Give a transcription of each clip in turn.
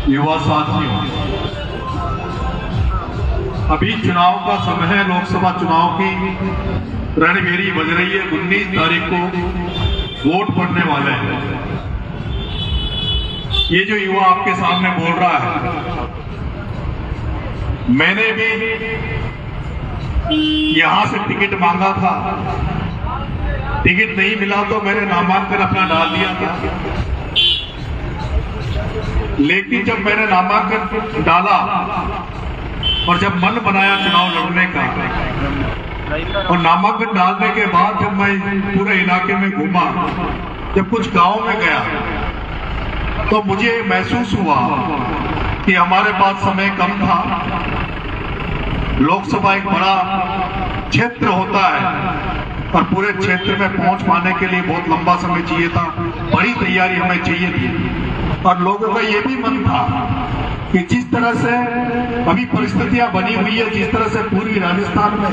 युवा साथियों, अभी चुनाव का समय है। लोकसभा चुनाव की रणभेरी बज रही है। 19 तारीख को वोट पड़ने वाले हैं। ये जो युवा आपके सामने बोल रहा है, मैंने भी यहां से टिकट मांगा था। टिकट नहीं मिला तो मैंने नामांकन अपना डाल दिया था। लेकिन जब मैंने नामांकन डाला और जब मन बनाया चुनाव लड़ने का, और नामांकन डालने के बाद जब मैं पूरे इलाके में घूमा, जब कुछ गांव में गया, तो मुझे महसूस हुआ कि हमारे पास समय कम था। लोकसभा एक बड़ा क्षेत्र होता है और पूरे क्षेत्र में पहुंच पाने के लिए बहुत लंबा समय चाहिए था, बड़ी तैयारी हमें चाहिए थी। और लोगों का ये भी मन था कि जिस तरह से अभी परिस्थितियां बनी हुई है, जिस तरह से पूर्वी राजस्थान में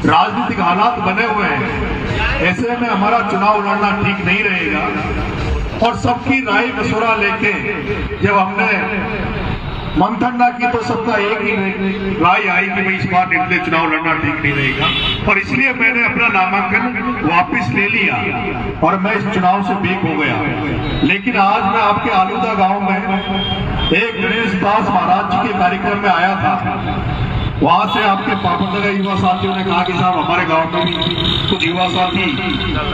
राजनीतिक हालात बने हुए हैं, ऐसे में हमारा चुनाव लड़ना ठीक नहीं रहेगा। और सबकी राय मशवरा लेके जब हमने मंथन ना की तो सबका एक ही राय आई कि भाई इस बार निर्दलीय चुनाव लड़ना ठीक नहीं रहेगा। और इसलिए मैंने अपना नामांकन वापस ले लिया और मैं इस चुनाव से बेक हो गया। लेकिन आज मैं आपके आलूदा गांव में एक गणेश दास महाराज जी के कार्यक्रम में आया था। वहां से आपके पापड़दगा युवा साथियों ने कहा कि साहब हमारे गांव में भी कुछ युवा साथी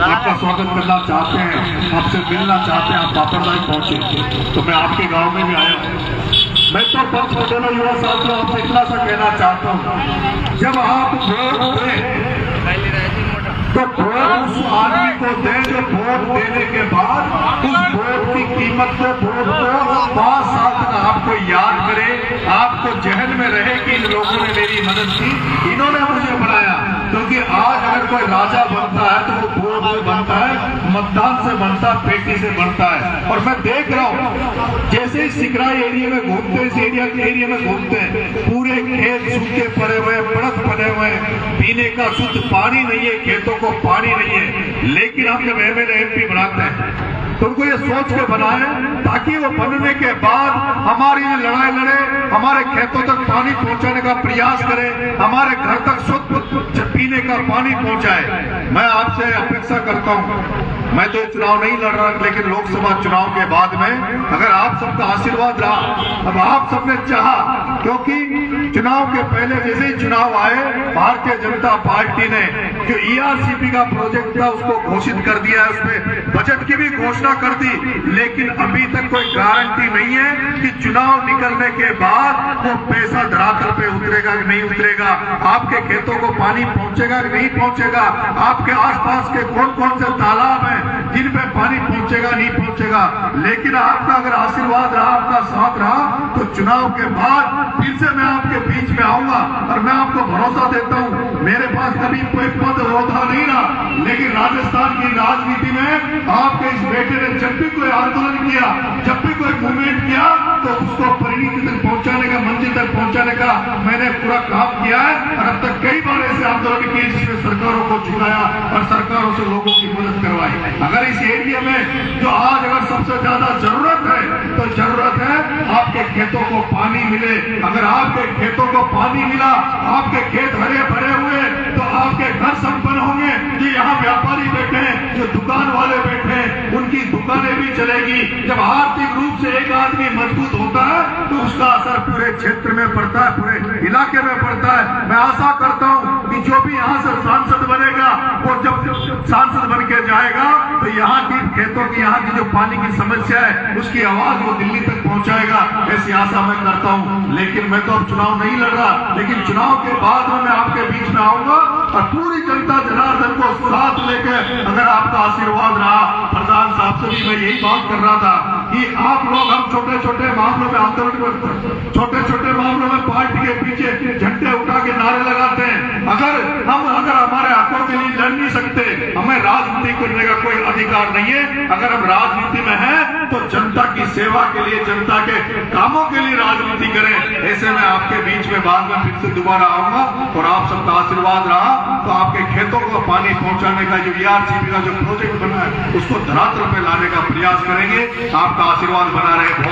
आपका स्वागत करना चाहते हैं, आपसे मिलना चाहते हैं, आप पापड़दगा पहुंचे। तो मैं आपके गांव में भी आया। मैं तो पक्ष बदलो युवा साथियों आपसे इतना सा कहना चाहता हूँ, जब आप वोट दें तो वोट उस आदमी को दें जो वोट देने के बाद उस वोट की कीमत को, वोट को 5 साल तक आपको याद करे, आपको जहन में रहे कि इन लोगों ने मेरी मदद की, इन्होंने मुझे बनाया। क्योंकि आज अगर कोई राजा बनता है तो वो वोट से बनता है, मतदान से बनता है, पेटी से बनता है। और मैं देख रहा हूँ जैसे ही सिकराई एरिया में घूमते हैं, इस एरिया में घूमते हैं, पूरे खेत सूखे पड़े हुए, बड़क पड़े हुए, पीने का शुद्ध पानी नहीं है, खेतों को पानी नहीं है। लेकिन हम जब एमएलए एमपी बनाते हैं तो उनको ये सोच के बनाए ताकि वो बनने के बाद हमारी लड़ाई लड़े, हमारे खेतों तक पानी पहुंचाने का प्रयास करे, हमारे घर तक शुद्ध पीने का पानी पहुंचाए। मैं आपसे अपेक्षा करता हूं, मैं तो चुनाव नहीं लड़ रहा, लेकिन लोकसभा चुनाव के बाद में अगर आप सबका आशीर्वाद रहा, अब आप सबने चाहा, क्योंकि चुनाव के पहले जैसे ही चुनाव आए, भारतीय जनता पार्टी ने जो ईआरसीपी का प्रोजेक्ट था उसको घोषित कर दिया है, उसमें बजट की भी घोषणा कर दी। लेकिन अभी तक कोई गारंटी नहीं है कि चुनाव निकलने के बाद वो पैसा धरातल पे उतरेगा कि नहीं उतरेगा, आपके खेतों को पानी पहुंचेगा कि नहीं पहुंचेगा, आपके आसपास के कौन कौन से तालाब हैं जिन पे पानी पहुंचेगा नहीं पहुंचेगा। लेकिन आपका अगर आशीर्वाद रहा, आपका साथ रहा, तो चुनाव के बाद फिर से मैं आपके बीच में आऊंगा। और मैं आपको भरोसा देता हूं, मेरे पास कभी कोई पद होता नहीं रहा, लेकिन राजस्थान की राजनीति में आपके इस बेटे ने जब भी कोई आंदोलन किया, जब भी कोई मूवमेंट किया, तो उसको परिणति तक पहुंचाने का, मंजिल तक पहुंचाने का मैंने पूरा काम किया है। और अब तक कई बार ऐसे आंदोलन किए जिसमें सरकारों को झुकाया और सरकारों से लोगों की मदद करवाई। अगर इस एरिया में जो आज अगर सबसे ज्यादा जरूरत है, तो जरूरत है आपके खेतों को पानी मिले। अगर आपके खेतों को पानी मिला, आपके खेत हरे भरे हुए, तो आपके घर संपन्न होंगे। जो यहाँ व्यापारी बैठे हैं, जो दुकान वाले बैठे हैं, उनकी दुकानें भी चलेगी। जब आर्थिक रूप से एक आदमी मजबूत होता है तो उसका असर पूरे क्षेत्र में पड़ता है, पूरे इलाके में पड़ता है। मैं आशा करता हूँ कि जो भी यहाँ से सांसद बनेगा, वो जब सांसद बन के जाएगा तो यहाँ की खेतों की, यहाँ की जो पानी की समस्या है, उसकी आवाज वो दिल्ली तक पहुंचाएगा, ऐसी आशा मैं करता हूं। लेकिन मैं तो अब चुनाव नहीं लड़ रहा, लेकिन चुनाव के बाद में मैं आपके बीच में आऊंगा और पूरी जनता जनार्दन को साथ लेकर, अगर आपका आशीर्वाद रहा, प्रधान साहब से भी मैं यही बात कर रहा था कि आप लोग, हम छोटे छोटे मामलों में आंदोलन करते हैं, छोटे छोटे मामलों में पार्टी के पीछे झंडे उठा के नारे लगाते हैं। अगर हमारे हकों के लिए लड़ नहीं सकते, हमें राजनीति करने का कोई अधिकार नहीं है। अगर हम राजनीति में हैं तो जनता की सेवा के लिए, जनता के कामों के लिए राजनीति करें। ऐसे में आपके बीच में बाद में फिर से दोबारा आऊंगा और आप सबका आशीर्वाद रहा तो आपके खेतों को पानी पहुंचाने का जो ईआरसीपी का जो प्रोजेक्ट बना है उसको धरातल पे लाने का प्रयास करेंगे। आपका आशीर्वाद बना रहे।